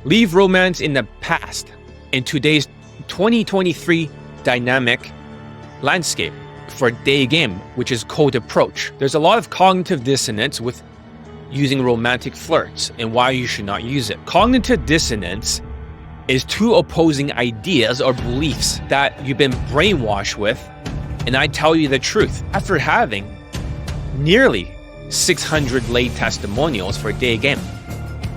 Leave romance in the past in today's 2023 dynamic landscape for Daygame, which is cold approach. There's a lot of cognitive dissonance with using romantic flirts and why you should not use it. Cognitive dissonance is two opposing ideas or beliefs that you've been brainwashed with, and I tell you the truth. After having nearly 600 laid testimonials for Daygame,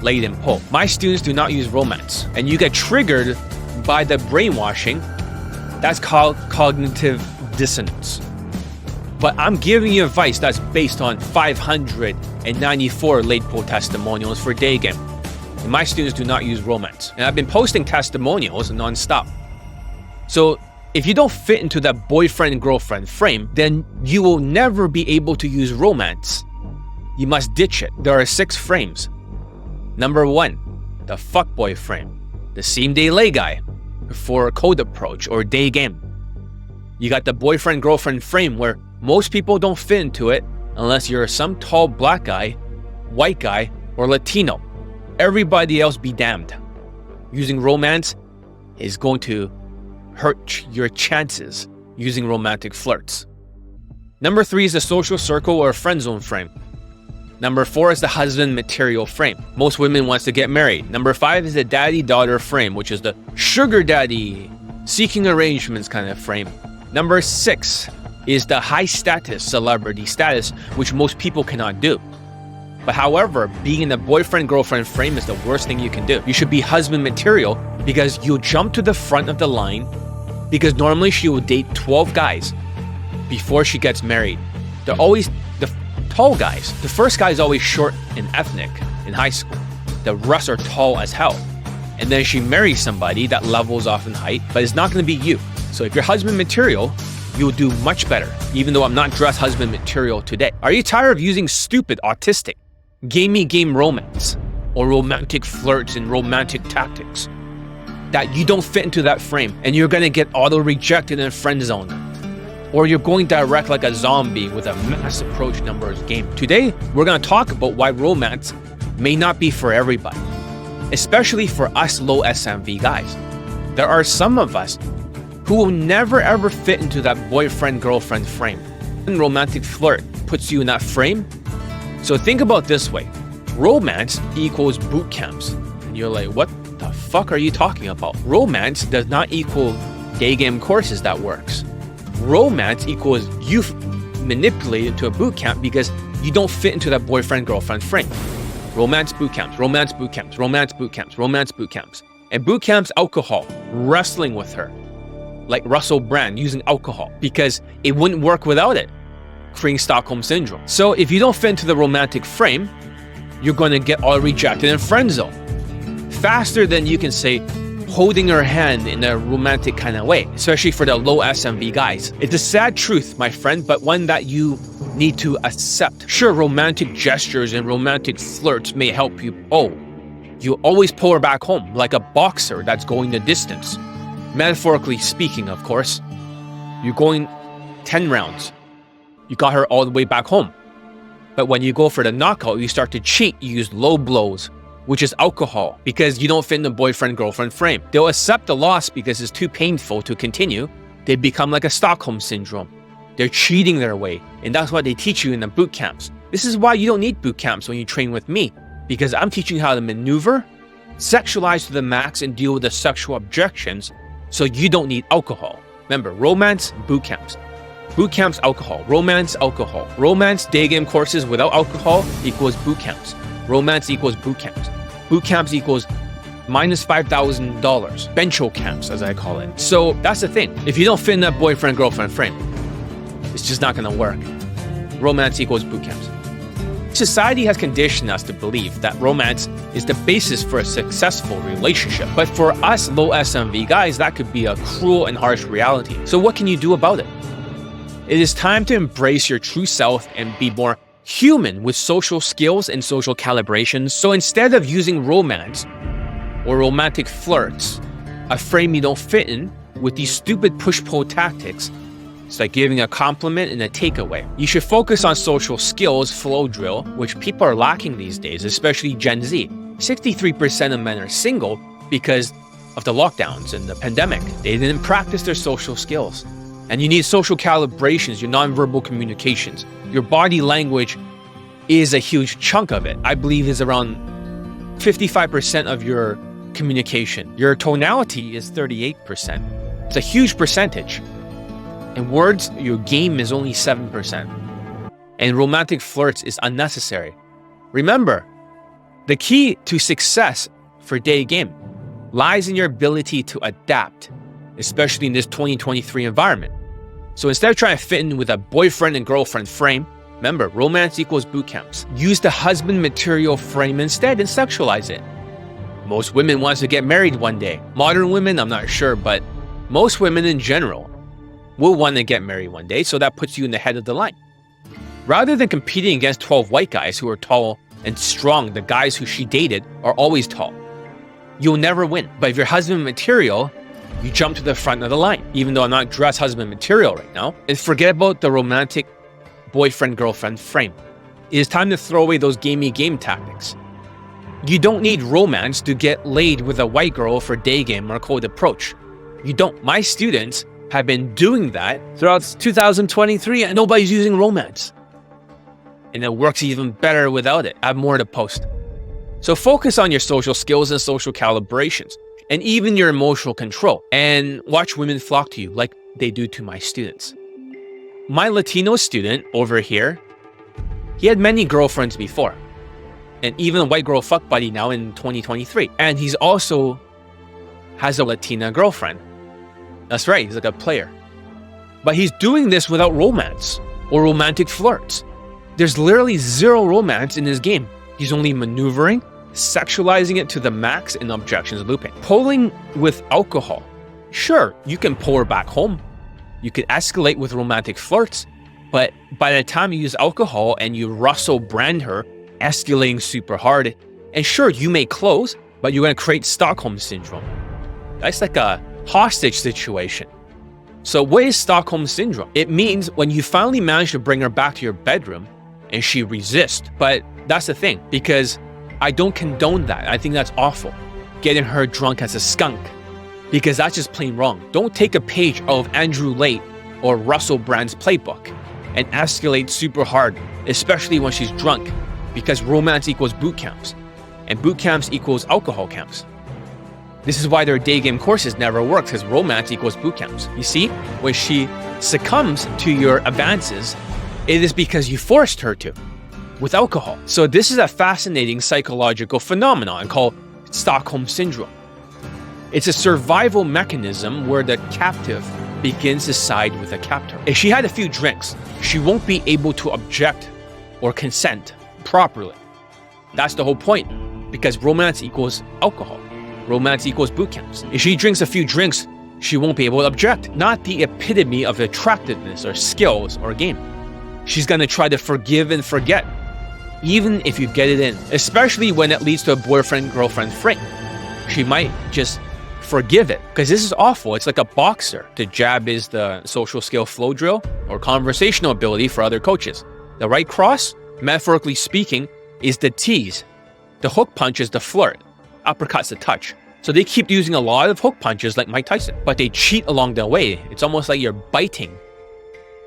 laid in poll, my students do not use romance, and you get triggered by the brainwashing. That's called cognitive dissonance. But I'm giving you advice that's based on 594 laid poll testimonials for Daygame. And my students do not use romance. And I've been posting testimonials nonstop. So if you don't fit into that boyfriend-girlfriend frame, then you will never be able to use romance. You must ditch it. There are 6 frames. Number 1, the fuckboy frame, the same-day lay guy for code approach or Daygame. You got the boyfriend-girlfriend frame where most people don't fit into it unless you're some tall black guy, white guy, or Latino. Everybody else be damned. Using romance is going to hurt your chances using romantic flirts. Number 3 is the social circle or friend zone frame. Number 4 is the husband material frame. Most women wants to get married. Number 5 is the daddy-daughter frame, which is the sugar daddy, seeking arrangements kind of frame. Number 6 is the high status celebrity status, which most people cannot do. But however, being in the boyfriend-girlfriend frame is the worst thing you can do. You should be husband material because you'll jump to the front of the line because normally she will date 12 guys before she gets married. They're always the tall guys. The first guy is always short and ethnic in high school. The rest are tall as hell. And then she marries somebody that levels off in height, but it's not going to be you. So if you're husband material, you'll do much better, even though I'm not dressed husband material today. Are you tired of using stupid, autistic, gamey game romance or romantic flirts and romantic tactics that you don't fit into that frame and you're going to get auto-rejected and friend zoned? Or you're going direct like a zombie with a mass approach numbers game? Today, we're going to talk about why romance may not be for everybody, especially for us low SMV guys. There are some of us who will never ever fit into that boyfriend-girlfriend frame. And romantic flirt puts you in that frame. So think about this way. Romance equals boot camps. And you're like, what the fuck are you talking about? Romance does not equal Daygame courses that works. Romance equals you manipulated to a boot camp because you don't fit into that boyfriend-girlfriend frame. Romance boot camps, romance boot camps, romance boot camps, romance boot camps. And boot camps, alcohol, wrestling with her. Like Russell Brand using alcohol because it wouldn't work without it, creating Stockholm Syndrome. So if you don't fit into the romantic frame, you're going to get all rejected and friend zone faster than you can say holding her hand in a romantic kind of way, especially for the low SMV guys. It's a sad truth, my friend, but one that you need to accept. Sure, romantic gestures and romantic flirts may help you. Oh, you always pull her back home like a boxer that's going the distance. Metaphorically speaking, of course. You're going 10 rounds. You got her all the way back home. But when you go for the knockout, you start to cheat. You use low blows, which is alcohol, because you don't fit in the boyfriend-girlfriend frame. They'll accept the loss because it's too painful to continue. They become like a Stockholm Syndrome. They're cheating their way, and that's what they teach you in the boot camps. This is why you don't need boot camps when you train with me, because I'm teaching you how to maneuver, sexualize to the max, and deal with the sexual objections, so you don't need alcohol. Remember, romance, boot camps. Boot camps, alcohol. Romance, alcohol. Romance, Daygame courses without alcohol equals boot camps. Romance equals boot camps. Boot camps equals minus $5,000. Bencho camps, as I call it. So that's the thing. If you don't fit in that boyfriend-girlfriend frame, it's just not going to work. Romance equals boot camps. Society has conditioned us to believe that romance is the basis for a successful relationship. But for us low SMV guys, that could be a cruel and harsh reality. So what can you do about it? It is time to embrace your true self and be more human with social skills and social calibrations. So instead of using romance or romantic flirts, a frame you don't fit in, with these stupid push-pull tactics, it's like giving a compliment and a takeaway. You should focus on social skills, flow drill, which people are lacking these days, especially Gen Z. 63% of men are single because of the lockdowns and the pandemic. They didn't practice their social skills. And you need social calibrations, your nonverbal communications. Your body language is a huge chunk of it. I believe is around 55% of your communication. Your tonality is 38%. It's a huge percentage. In words, your game is only 7%. And romantic flirts is unnecessary. Remember, the key to success for Daygame lies in your ability to adapt, especially in this 2023 environment. So instead of trying to fit in with a boyfriend and girlfriend frame, remember, romance equals bootcamps. Use the husband material frame instead and sexualize it. Most women want to get married one day. Modern women, I'm not sure, but most women in general will want to get married one day, so that puts you in the head of the line. Rather than competing against 12 white guys who are tall and strong, the guys who she dated are always tall. You'll never win. But if you're husband material, you jump to the front of the line, even though I'm not dressed husband material right now. And forget about the romantic boyfriend-girlfriend frame. It is time to throw away those gamey game tactics. You don't need romance to get laid with a white girl for Daygame or code approach. You don't. My students have been doing that throughout 2023 and nobody's using romance. And it works even better without it. I have more to post. So focus on your social skills and social calibrations, and even your emotional control, and watch women flock to you like they do to my students. My Latino student over here, he had many girlfriends before, and even a white girl fuck buddy now in 2023. And he's also has a Latina girlfriend. That's right, he's like a player. But he's doing this without romance or romantic flirts. There's literally zero romance in his game. He's only maneuvering, sexualizing it to the max, and objections looping. Pulling with alcohol. Sure, you can pull her back home. You can escalate with romantic flirts, but by the time you use alcohol and you Russell brand her, escalating super hard, and sure, you may close, but you're going to create Stockholm Syndrome. That's like a hostage situation. So what is Stockholm Syndrome? It means when you finally manage to bring her back to your bedroom and she resists. But that's the thing, because I don't condone that. I think that's awful. Getting her drunk as a skunk, because that's just plain wrong. Don't take a page of Andrew Late or Russell Brand's playbook and escalate super hard, especially when she's drunk, because romance equals boot camps and boot camps equals alcohol camps. This is why their Daygame courses never work, because romance equals boot camps. You see, when she succumbs to your advances, it is because you forced her to, with alcohol. So this is a fascinating psychological phenomenon called Stockholm Syndrome. It's a survival mechanism where the captive begins to side with the captor. If she had a few drinks, she won't be able to object or consent properly. That's the whole point, because romance equals alcohol. Romance equals boot camps. If she drinks a few drinks, she won't be able to object. Not the epitome of attractiveness or skills or game. She's going to try to forgive and forget, even if you get it in, especially when it leads to a boyfriend-girlfriend frame. She might just forgive it, because this is awful. It's like a boxer. The jab is the social skill flow drill or conversational ability for other coaches. The right cross, metaphorically speaking, is the tease. The hook punch is the flirt. Uppercut's the touch. So they keep using a lot of hook punches like Mike Tyson, but they cheat along the way. It's almost like you're biting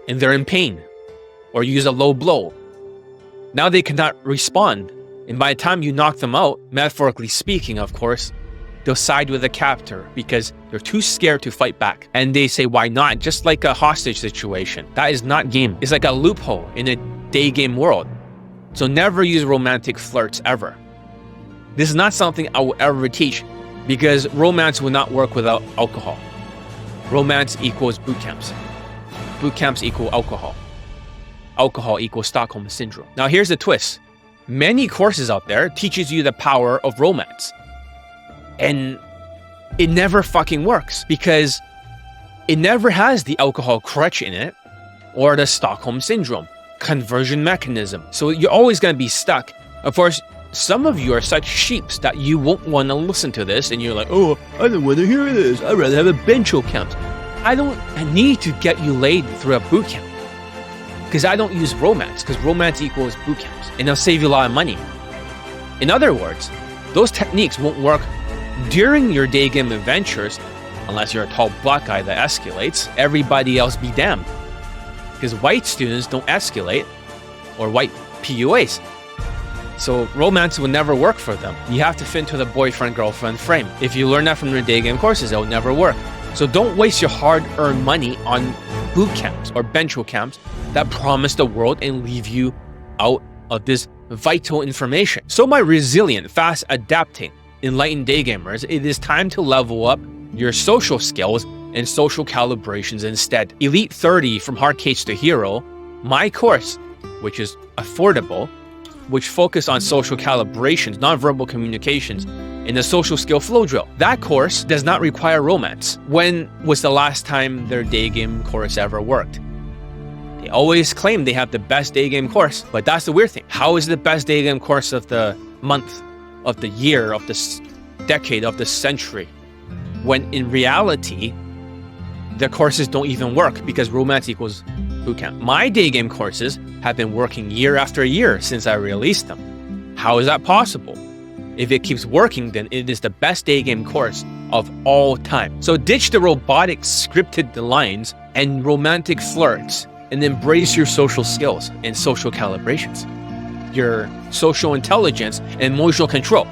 and they're in pain, or use a low blow. Now they cannot respond. And by the time you knock them out, metaphorically speaking, of course, they'll side with the captor because they're too scared to fight back. And they say, why not? Just like a hostage situation. That is not game. It's like a loophole in a Daygame world. So never use romantic flirts ever. This is not something I will ever teach, because romance will not work without alcohol. Romance equals boot camps. Boot camps equal alcohol. Alcohol equals Stockholm Syndrome. Now here's the twist. Many courses out there teaches you the power of romance. And it never fucking works, because it never has the alcohol crutch in it or the Stockholm Syndrome conversion mechanism. So you're always going to be stuck. Of course, some of you are such sheeps that you won't want to listen to this, and you're like, oh, I don't want to hear this. I'd rather have a bench camp. I need to get you laid through a boot camp, because I don't use romance, because romance equals boot camps, and it'll save you a lot of money. In other words, Those techniques won't work during your day game adventures unless you're a tall black guy that escalates. Everybody else be damned. Because white students don't escalate, or white PUAs. So romance will never work for them. You have to fit into the boyfriend-girlfriend frame. If you learn that from your day game courses, it'll never work. So don't waste your hard-earned money on boot camps or bench camps that promise the world and leave you out of this vital information. So my resilient, fast adapting, enlightened day gamers, it is time to level up your social skills and social calibrations instead. Elite 30 from hard case to hero, my course, which is affordable, which focus on social calibrations, nonverbal communications, in the social skill flow drill. That course does not require romance. When was the last time their day game course ever worked? They always claim they have the best day game course, but that's the weird thing. How is it the best day game course of the month, of the year, of the decade, of the century? When in reality, the courses don't even work because romance equals bootcamp. My day game courses have been working year after year since I released them. How is that possible? If it keeps working, then it is the best day game course of all time. So ditch the robotic scripted lines and romantic flirts and embrace your social skills and social calibrations, your social intelligence and emotional control.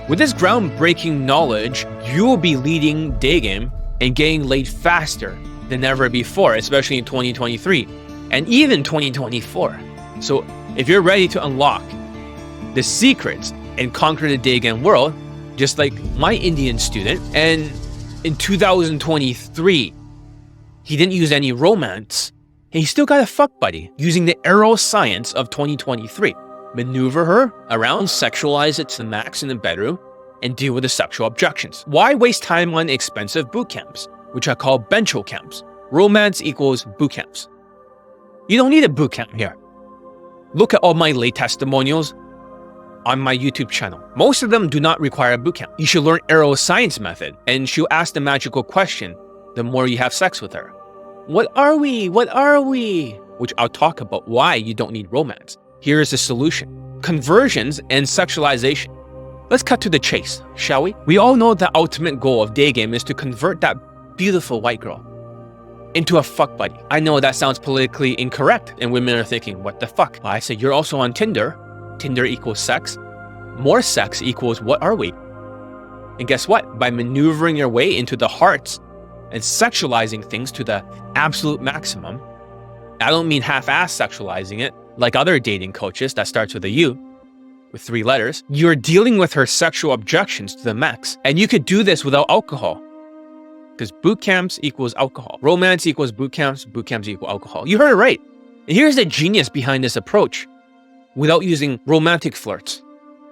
With this groundbreaking knowledge, you will be leading day game and getting laid faster than ever before, especially in 2023 and even 2024. So if you're ready to unlock the secrets and conquer the day game world, just like my Indian student, and in 2023, he didn't use any romance, and he still got a fuck buddy using the arrow science of 2023. Maneuver her around, sexualize it to the max in the bedroom, and deal with the sexual objections. Why waste time on expensive boot camps, which I call bench camps? Romance equals boot camps. You don't need a boot camp here. Look at all my lay testimonials on my YouTube channel. Most of them do not require a boot camp. You should learn arrow science method, and she'll ask the magical question the more you have sex with her. What are we? What are we? Which I'll talk about why you don't need romance. Here is the solution. Conversions and sexualization. Let's cut to the chase, shall we? We all know the ultimate goal of day game is to convert that beautiful white girl into a fuck buddy. I know that sounds politically incorrect, and women are thinking, what the fuck? Well, I say you're also on Tinder. Tinder equals sex. More sex equals what are we? And guess what? By maneuvering your way into the hearts and sexualizing things to the absolute maximum, I don't mean half-ass sexualizing it, like other dating coaches that starts with a U, with 3 letters. You're dealing with her sexual objections to the max. And you could do this without alcohol. Because boot camps equals alcohol. Romance equals boot camps equal alcohol. You heard it right. And here's the genius behind this approach. Without using romantic flirts.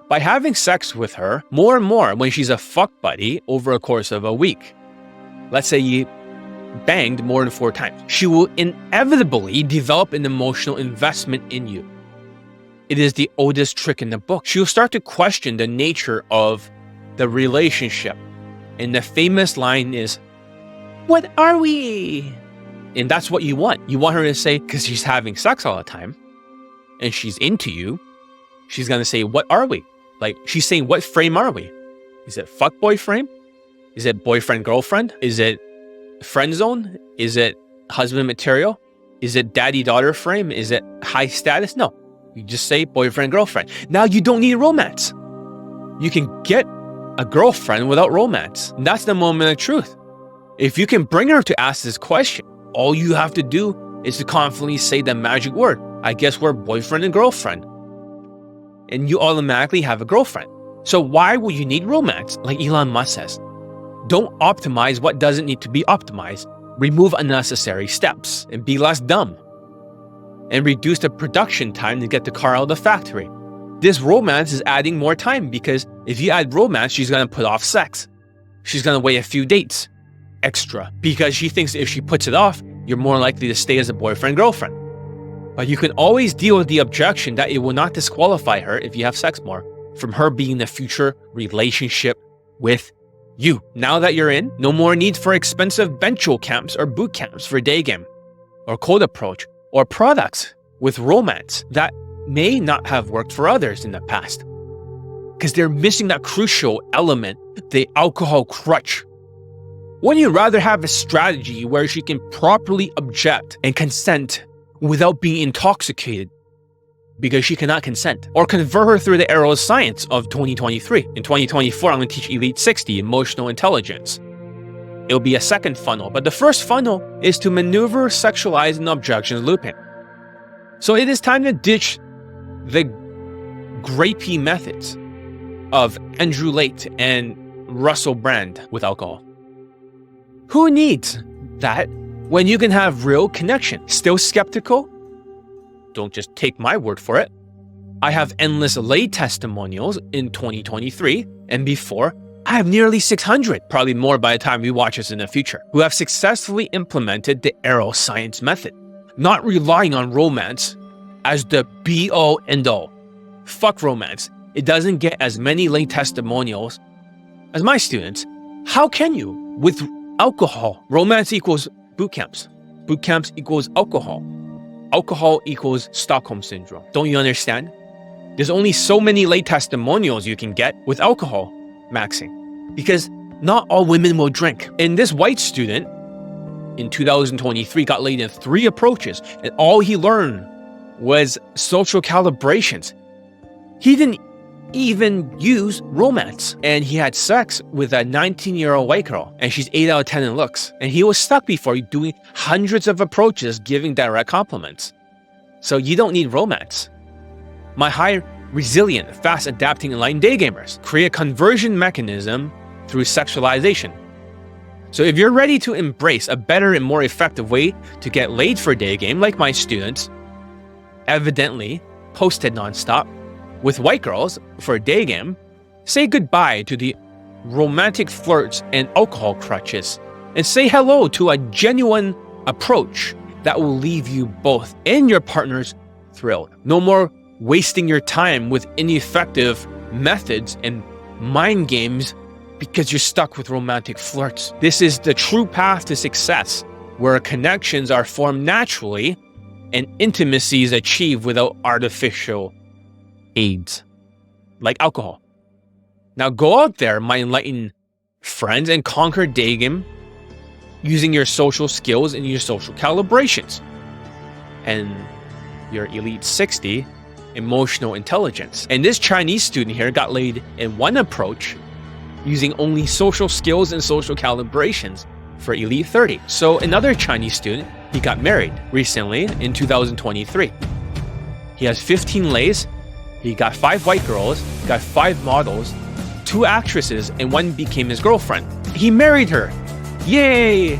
By having sex with her more and more when she's a fuck buddy over a course of a week. Let's say you banged more than 4 times. She will inevitably develop an emotional investment in you. It is the oldest trick in the book. She'll start to question the nature of the relationship. And the famous line is, what are we? And that's what you want. You want her to say, because she's having sex all the time, and she's into you, she's going to say, what are we? Like, she's saying, what frame are we? Is it fuckboy frame? Is it boyfriend-girlfriend? Is it friend zone? Is it husband material? Is it daddy-daughter frame? Is it high status? No. You just say boyfriend-girlfriend. Now you don't need romance. You can get a girlfriend without romance. And that's the moment of truth. If you can bring her to ask this question, all you have to do is to confidently say the magic word. I guess we're boyfriend and girlfriend. And you automatically have a girlfriend. So why will you need romance? Like Elon Musk says, don't optimize what doesn't need to be optimized. Remove unnecessary steps and be less dumb. And reduce the production time to get the car out of the factory. This romance is adding more time because if you add romance, she's going to put off sex. She's going to wait a few dates extra because she thinks if she puts it off, you're more likely to stay as a boyfriend-girlfriend. But you can always deal with the objection that it will not disqualify her if you have sex more from her being in a future relationship with you. Now that you're in, no more need for expensive bench camps or boot camps for day game or cold approach or products with romance that may not have worked for others in the past. because they're missing that crucial element, the alcohol crutch. Wouldn't you rather have a strategy where she can properly object and consent without being intoxicated because she cannot consent? Or convert her through the arrow of science of 2023. In 2024, I'm going to teach Elite 60, emotional intelligence. It'll be a second funnel, but the first funnel is to maneuver, sexualize, and objection looping. So it is time to ditch the grapey methods of Andrew Late and Russell Brand with alcohol. Who needs that when you can have real connection? Still skeptical? Don't just take my word for it. I have endless lay testimonials in 2023 and before. I have nearly 600, probably more by the time we watch this in the future, who have successfully implemented the arrow science method, not relying on romance as the be-all end-all. Fuck romance. It doesn't get as many lay testimonials as my students. How can you? With alcohol, romance equals bootcamps. Bootcamps equals alcohol. Alcohol equals Stockholm Syndrome. Don't you understand? There's only so many lay testimonials you can get with alcohol maxing, because not all women will drink. And this white student in 2023 got laid in 3 approaches, and all he learned was social calibrations. He didn't even use romance, and he had sex with a 19-year-old white girl, and she's 8 out of 10 in looks, and he was stuck before doing hundreds of approaches giving direct compliments. So you don't need romance. My high resilient, fast adapting enlightened day gamers create a conversion mechanism through sexualization. So if you're ready to embrace a better and more effective way to get laid for day game, like my students evidently posted nonstop with white girls for a day game, say goodbye to the romantic flirts and alcohol crutches and say hello to a genuine approach that will leave you both and your partners thrilled. No more wasting your time with ineffective methods and mind games because you're stuck with romantic flirts. This is the true path to success, where connections are formed naturally and intimacy is achieved without artificial aids, like alcohol. Now go out there, my enlightened friends, and conquer Daygame using your social skills and your social calibrations and your Elite 60 emotional intelligence. And this Chinese student here got laid in 1 approach using only social skills and social calibrations for Elite 30. So another Chinese student, he got married recently in 2023. He has 15 lays. He got 5 white girls, got 5 models, 2 actresses, and 1 became his girlfriend. He married her. Yay!